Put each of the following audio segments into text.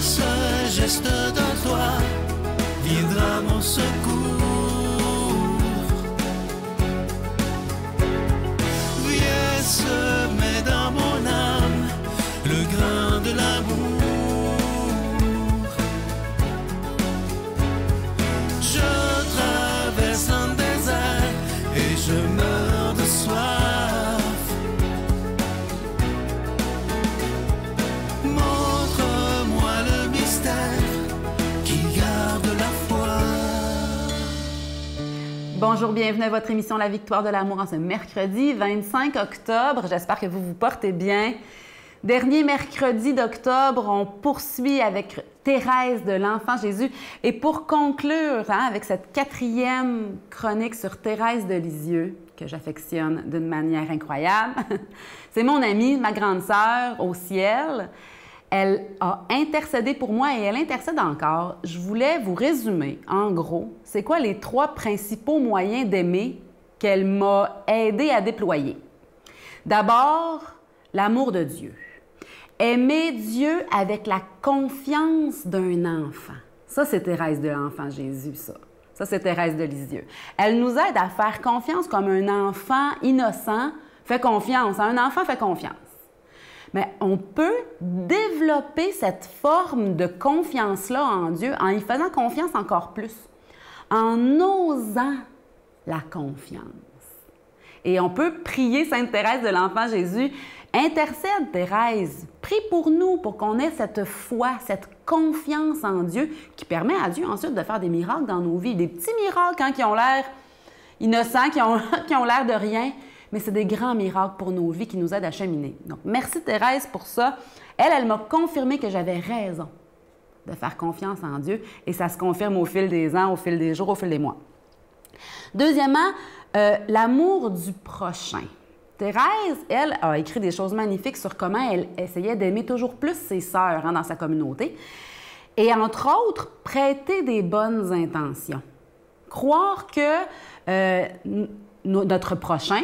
seul geste de toi viendra mon secours. Viens semer dans mon âme le grain de l'amour. Je traverse un désert et je meurs de soif. Montre-moi le mystère qui garde la foi. Bonjour, bienvenue à votre émission La Victoire de l'amour en ce mercredi 25 octobre. J'espère que vous vous portez bien. Dernier mercredi d'octobre, on poursuit avec Thérèse de l'Enfant Jésus. Et pour conclure avec cette 4e chronique sur Thérèse de Lisieux, que j'affectionne d'une manière incroyable, c'est mon amie, ma grande sœur au ciel. Elle a intercédé pour moi et elle intercède encore. Je voulais vous résumer, en gros, c'est quoi les 3 principaux moyens d'aimer qu'elle m'a aidé à déployer. D'abord, l'amour de Dieu. Aimer Dieu avec la confiance d'un enfant. Ça, c'est Thérèse de l'Enfant Jésus, ça. Ça, c'est Thérèse de Lisieux. Elle nous aide à faire confiance comme un enfant innocent fait confiance. Un enfant fait confiance. Mais on peut développer cette forme de confiance-là en Dieu en y faisant confiance encore plus, en osant la confiance. Et on peut prier Sainte Thérèse de l'Enfant Jésus. Intercède, Thérèse, prie pour nous pour qu'on ait cette foi, cette confiance en Dieu qui permet à Dieu ensuite de faire des miracles dans nos vies. Des petits miracles qui ont l'air innocents, qui ont l'air de rien, mais c'est des grands miracles pour nos vies qui nous aident à cheminer. Donc, merci Thérèse pour ça. Elle m'a confirmé que j'avais raison de faire confiance en Dieu et ça se confirme au fil des ans, au fil des jours, au fil des mois. Deuxièmement, l'amour du prochain. Thérèse, elle, a écrit des choses magnifiques sur comment elle essayait d'aimer toujours plus ses sœurs dans sa communauté. Et entre autres, prêter des bonnes intentions. Croire que notre prochain,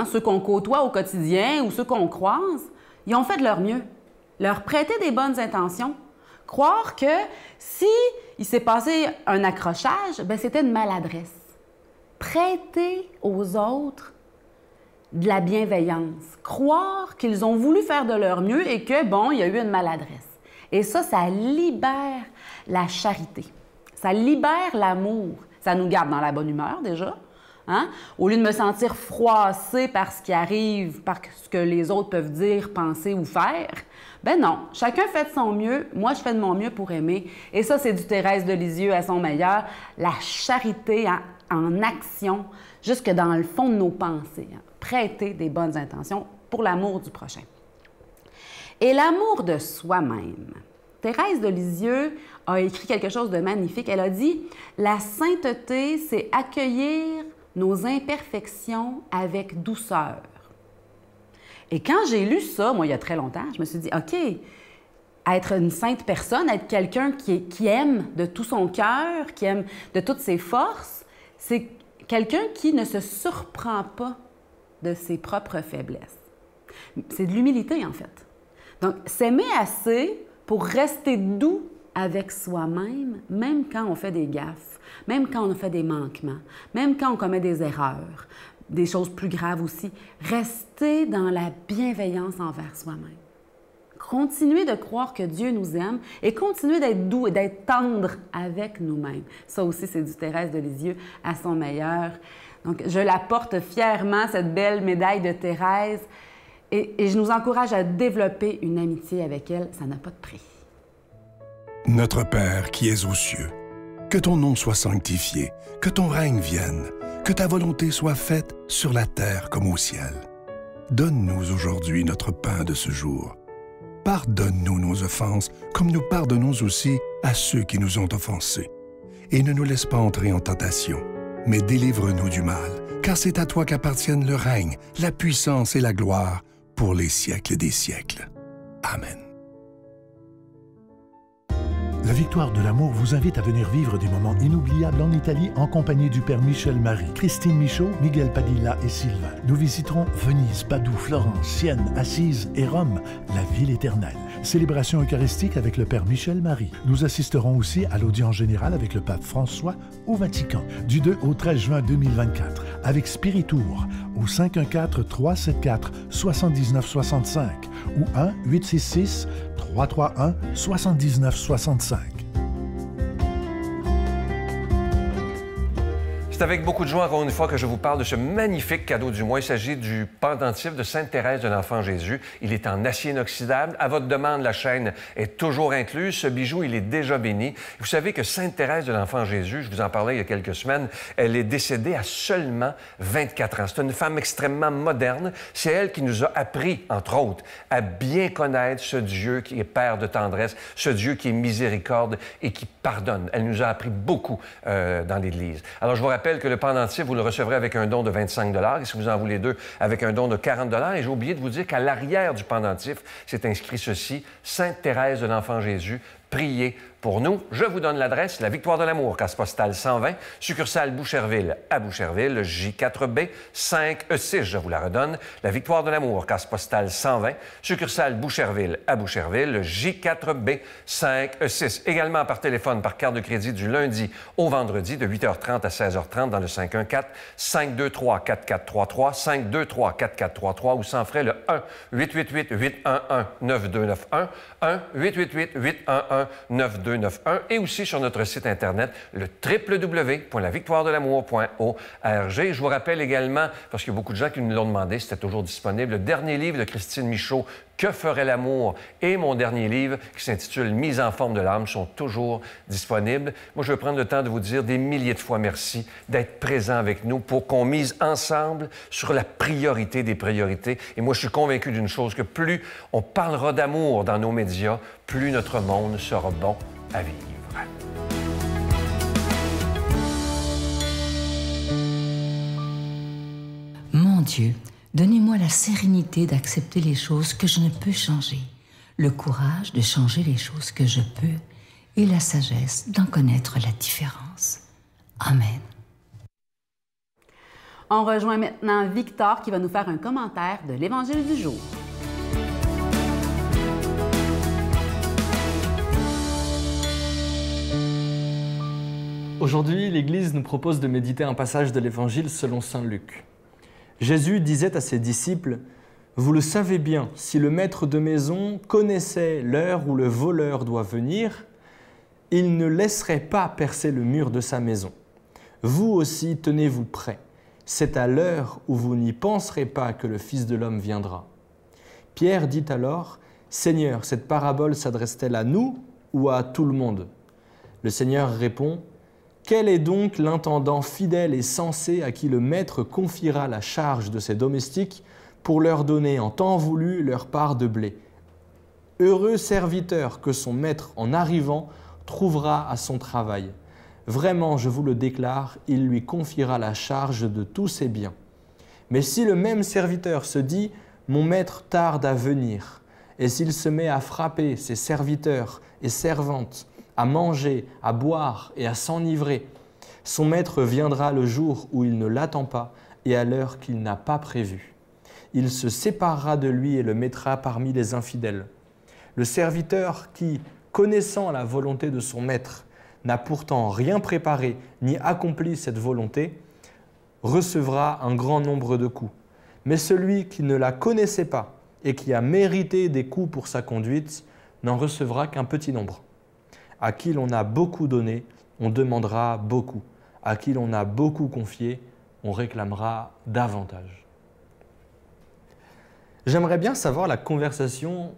ceux qu'on côtoie au quotidien ou ceux qu'on croise, ils ont fait de leur mieux. Leur prêter des bonnes intentions. Croire que si il s'est passé un accrochage, bien, c'était une maladresse. Prêter aux autres de la bienveillance. Croire qu'ils ont voulu faire de leur mieux et que, bon, il y a eu une maladresse. Et ça libère la charité. Ça libère l'amour. Ça nous garde dans la bonne humeur, déjà. Au lieu de me sentir froissée par ce qui arrive, par ce que les autres peuvent dire, penser ou faire, ben non. Chacun fait de son mieux. Moi, je fais de mon mieux pour aimer. Et ça, c'est du Thérèse de Lisieux à son meilleur. La charité en action, jusque dans le fond de nos pensées. Prêter des bonnes intentions pour l'amour du prochain. Et l'amour de soi-même. Thérèse de Lisieux a écrit quelque chose de magnifique. Elle a dit « La sainteté, c'est accueillir nos imperfections avec douceur. » Et quand j'ai lu ça, moi, il y a très longtemps, je me suis dit « OK, être une sainte personne, être quelqu'un qui aime de tout son cœur, qui aime de toutes ses forces, c'est quelqu'un qui ne se surprend pas de ses propres faiblesses. C'est de l'humilité, en fait. Donc, s'aimer assez pour rester doux avec soi-même, même quand on fait des gaffes, même quand on fait des manquements, même quand on commet des erreurs, des choses plus graves aussi. Rester dans la bienveillance envers soi-même. Continuer de croire que Dieu nous aime et continuer d'être doux et d'être tendre avec nous-mêmes. Ça aussi, c'est du Thérèse de Lisieux à son meilleur. Donc, je la porte fièrement, cette belle médaille de Thérèse, et je nous encourage à développer une amitié avec elle. Ça n'a pas de prix. Notre Père qui es aux cieux, que ton nom soit sanctifié, que ton règne vienne, que ta volonté soit faite sur la terre comme au ciel. Donne-nous aujourd'hui notre pain de ce jour. Pardonne-nous nos offenses, comme nous pardonnons aussi à ceux qui nous ont offensés. Et ne nous laisse pas entrer en tentation, mais délivre-nous du mal, car c'est à toi qu'appartiennent le règne, la puissance et la gloire pour les siècles des siècles. Amen. La Victoire de l'amour vous invite à venir vivre des moments inoubliables en Italie en compagnie du Père Michel-Marie, Christine Michaud, Miguel Padilla et Sylvain. Nous visiterons Venise, Padoue, Florence, Sienne, Assise et Rome, la ville éternelle. Célébration eucharistique avec le Père Michel Marie. Nous assisterons aussi à l'audience générale avec le Pape François au Vatican, du 2 au 13 juin 2024, avec Spiritour au 514-374-7965 ou 1-866-331-7965. C'est avec beaucoup de joie, encore une fois, que je vous parle de ce magnifique cadeau du mois. Il s'agit du pendentif de Sainte Thérèse de l'Enfant Jésus. Il est en acier inoxydable. À votre demande, la chaîne est toujours incluse. Ce bijou, il est déjà béni. Vous savez que Sainte Thérèse de l'Enfant Jésus, je vous en parlais il y a quelques semaines, elle est décédée à seulement 24 ans. C'est une femme extrêmement moderne. C'est elle qui nous a appris, entre autres, à bien connaître ce Dieu qui est Père de tendresse, ce Dieu qui est miséricorde et qui pardonne. Elle nous a appris beaucoup dans l'Église. Alors, je vous rappelle que le pendentif, vous le recevrez avec un don de 25 $. Et si vous en voulez deux, avec un don de 40 $. Et j'ai oublié de vous dire qu'à l'arrière du pendentif, c'est inscrit ceci, Sainte Thérèse de l'Enfant Jésus, priez pour nous. Je vous donne l'adresse, la Victoire de l'Amour, case postale 120, succursale Boucherville à Boucherville, J4B 5E6. Je vous la redonne, la Victoire de l'Amour, case postale 120, succursale Boucherville à Boucherville, J4B 5E6. Également par téléphone, par carte de crédit du lundi au vendredi de 8h30 à 16h30 dans le 514-523-4433, 523-4433 ou sans frais le 1-888-811-9291, 1-888-811-9291 et aussi sur notre site Internet, le www.lavictoiredelamour.org. Je vous rappelle également, parce qu'il y a beaucoup de gens qui nous l'ont demandé, c'était toujours disponible, le dernier livre de Christine Michaud, Que ferait l'amour? Et mon dernier livre, qui s'intitule Mise en forme de l'âme, sont toujours disponibles. Moi, je veux prendre le temps de vous dire des milliers de fois merci d'être présent avec nous pour qu'on mise ensemble sur la priorité des priorités. Et moi, je suis convaincu d'une chose, que plus on parlera d'amour dans nos médias, plus notre monde sera bon à vivre. Mon Dieu, donnez-moi la sérénité d'accepter les choses que je ne peux changer, le courage de changer les choses que je peux et la sagesse d'en connaître la différence. Amen. On rejoint maintenant Victor qui va nous faire un commentaire de l'Évangile du jour. Aujourd'hui, l'Église nous propose de méditer un passage de l'Évangile selon saint Luc. Jésus disait à ses disciples « Vous le savez bien, si le maître de maison connaissait l'heure où le voleur doit venir, il ne laisserait pas percer le mur de sa maison. Vous aussi, tenez-vous prêts. C'est à l'heure où vous n'y penserez pas que le Fils de l'homme viendra. » Pierre dit alors « Seigneur, cette parabole s'adresse-t-elle à nous ou à tout le monde ?» Le Seigneur répond « Quel est donc l'intendant fidèle et sensé à qui le maître confiera la charge de ses domestiques pour leur donner en temps voulu leur part de blé? Heureux serviteur que son maître, en arrivant, trouvera à son travail. Vraiment, je vous le déclare, il lui confiera la charge de tous ses biens. Mais si le même serviteur se dit « Mon maître tarde à venir », et s'il se met à frapper ses serviteurs et servantes, à manger, à boire et à s'enivrer, son maître viendra le jour où il ne l'attend pas et à l'heure qu'il n'a pas prévue. Il se séparera de lui et le mettra parmi les infidèles. Le serviteur qui, connaissant la volonté de son maître, n'a pourtant rien préparé ni accompli cette volonté, recevra un grand nombre de coups. Mais celui qui ne la connaissait pas et qui a mérité des coups pour sa conduite n'en recevra qu'un petit nombre. À qui l'on a beaucoup donné, on demandera beaucoup. À qui l'on a beaucoup confié, on réclamera davantage. J'aimerais bien savoir la conversation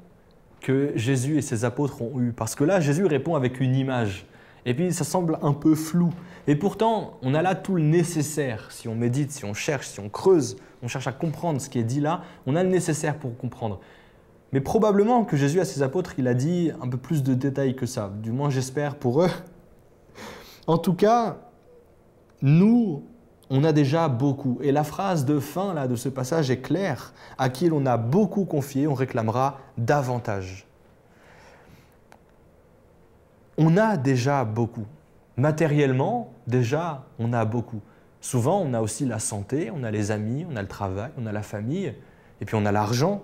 que Jésus et ses apôtres ont eue, parce que là, Jésus répond avec une image. Et puis, ça semble un peu flou. Et pourtant, on a là tout le nécessaire. Si on médite, si on cherche, si on creuse, on cherche à comprendre ce qui est dit là, on a le nécessaire pour comprendre. Mais probablement que Jésus à ses apôtres, il a dit un peu plus de détails que ça. Du moins, j'espère pour eux. En tout cas, nous, on a déjà beaucoup. Et la phrase de fin là, de ce passage est claire. À qui l'on a beaucoup confié, on réclamera davantage. On a déjà beaucoup. Matériellement, déjà, on a beaucoup. Souvent, on a aussi la santé, on a les amis, on a le travail, on a la famille, et puis on a l'argent.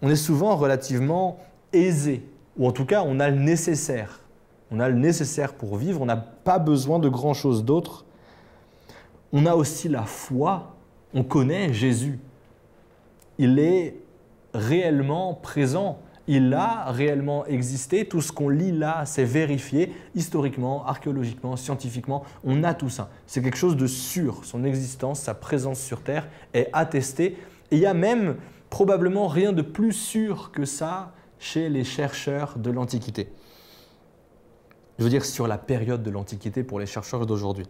On est souvent relativement aisé, ou en tout cas, on a le nécessaire. On a le nécessaire pour vivre, on n'a pas besoin de grand-chose d'autre. On a aussi la foi, on connaît Jésus. Il est réellement présent, il a réellement existé. Tout ce qu'on lit là, c'est vérifié historiquement, archéologiquement, scientifiquement. On a tout ça. C'est quelque chose de sûr. Son existence, sa présence sur Terre est attestée. Et il y a même probablement rien de plus sûr que ça chez les chercheurs de l'Antiquité. Je veux dire sur la période de l'Antiquité pour les chercheurs d'aujourd'hui.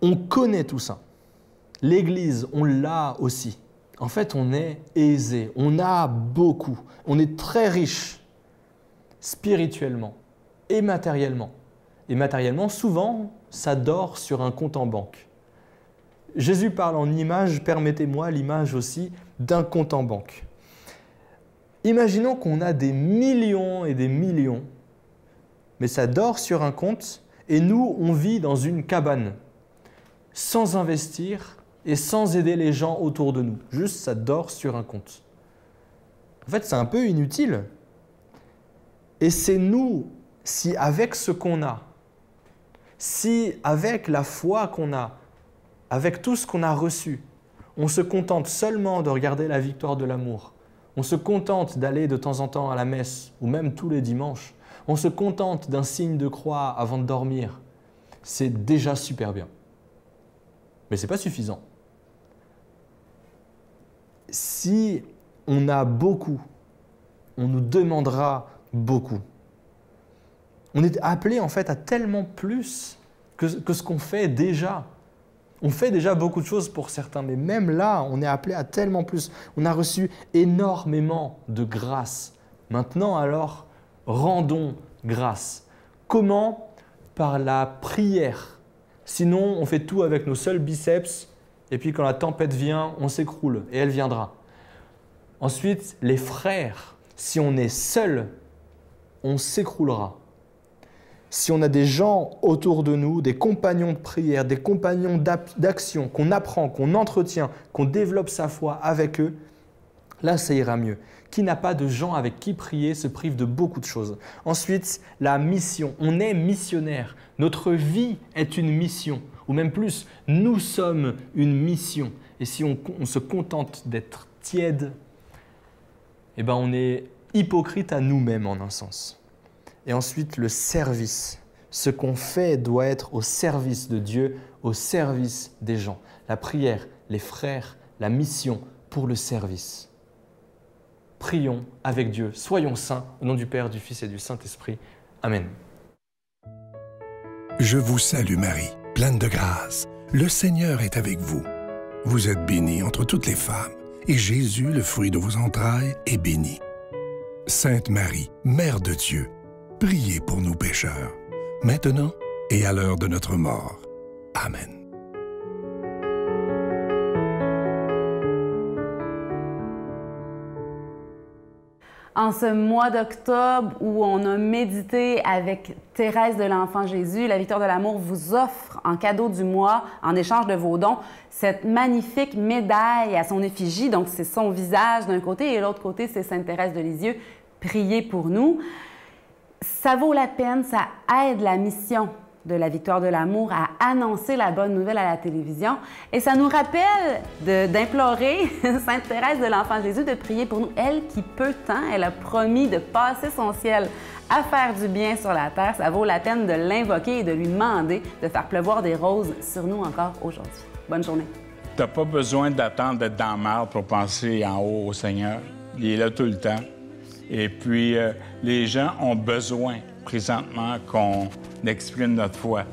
On connaît tout ça. L'Église, on l'a aussi. En fait, on est aisé, on a beaucoup, on est très riche spirituellement et matériellement. Et matériellement, souvent, ça dort sur un compte en banque. Jésus parle en image, permettez-moi l'image aussi d'un compte en banque. Imaginons qu'on a des millions et des millions, mais ça dort sur un compte et nous, on vit dans une cabane, sans investir et sans aider les gens autour de nous. Juste, ça dort sur un compte. En fait, c'est un peu inutile. Et c'est nous, si avec ce qu'on a, si avec la foi qu'on a, avec tout ce qu'on a reçu, on se contente seulement de regarder la victoire de l'amour, on se contente d'aller de temps en temps à la messe, ou même tous les dimanches, on se contente d'un signe de croix avant de dormir, c'est déjà super bien. Mais ce n'est pas suffisant. Si on a beaucoup, on nous demandera beaucoup. On est appelé en fait à tellement plus que ce qu'on fait déjà. On fait déjà beaucoup de choses pour certains, mais même là, on est appelé à tellement plus. On a reçu énormément de grâce. Maintenant alors, rendons grâce. Comment? Par la prière. Sinon, on fait tout avec nos seuls biceps, et puis quand la tempête vient, on s'écroule, et elle viendra. Ensuite, les frères, si on est seul, on s'écroulera. Si on a des gens autour de nous, des compagnons de prière, des compagnons d'action, qu'on apprend, qu'on entretient, qu'on développe sa foi avec eux, là, ça ira mieux. Qui n'a pas de gens avec qui prier se prive de beaucoup de choses. Ensuite, la mission. On est missionnaire. Notre vie est une mission. Ou même plus, nous sommes une mission. Et si on se contente d'être tiède, eh ben on est hypocrite à nous-mêmes en un sens. Et ensuite, le service. Ce qu'on fait doit être au service de Dieu, au service des gens. La prière, les frères, la mission pour le service. Prions avec Dieu, soyons saints, au nom du Père, du Fils et du Saint-Esprit. Amen. Je vous salue Marie, pleine de grâce. Le Seigneur est avec vous. Vous êtes bénie entre toutes les femmes, et Jésus, le fruit de vos entrailles, est béni. Sainte Marie, Mère de Dieu, priez pour nous pécheurs, maintenant et à l'heure de notre mort. Amen. En ce mois d'octobre où on a médité avec Thérèse de l'Enfant Jésus, la Victoire de l'amour vous offre en cadeau du mois, en échange de vos dons, cette magnifique médaille à son effigie. Donc, c'est son visage d'un côté et l'autre côté, c'est Sainte Thérèse de Lisieux. Priez pour nous. Ça vaut la peine, ça aide la mission de la Victoire de l'amour à annoncer la bonne nouvelle à la télévision. Et ça nous rappelle d'implorer Sainte Thérèse de l'Enfant Jésus de prier pour nous. Elle qui peut tant, elle a promis de passer son ciel à faire du bien sur la terre. Ça vaut la peine de l'invoquer et de lui demander de faire pleuvoir des roses sur nous encore aujourd'hui. Bonne journée. Tu n'as pas besoin d'attendre d'être dans la marde pour penser en haut au Seigneur. Il est là tout le temps. Et puis, les gens ont besoin présentement qu'on exprime notre foi.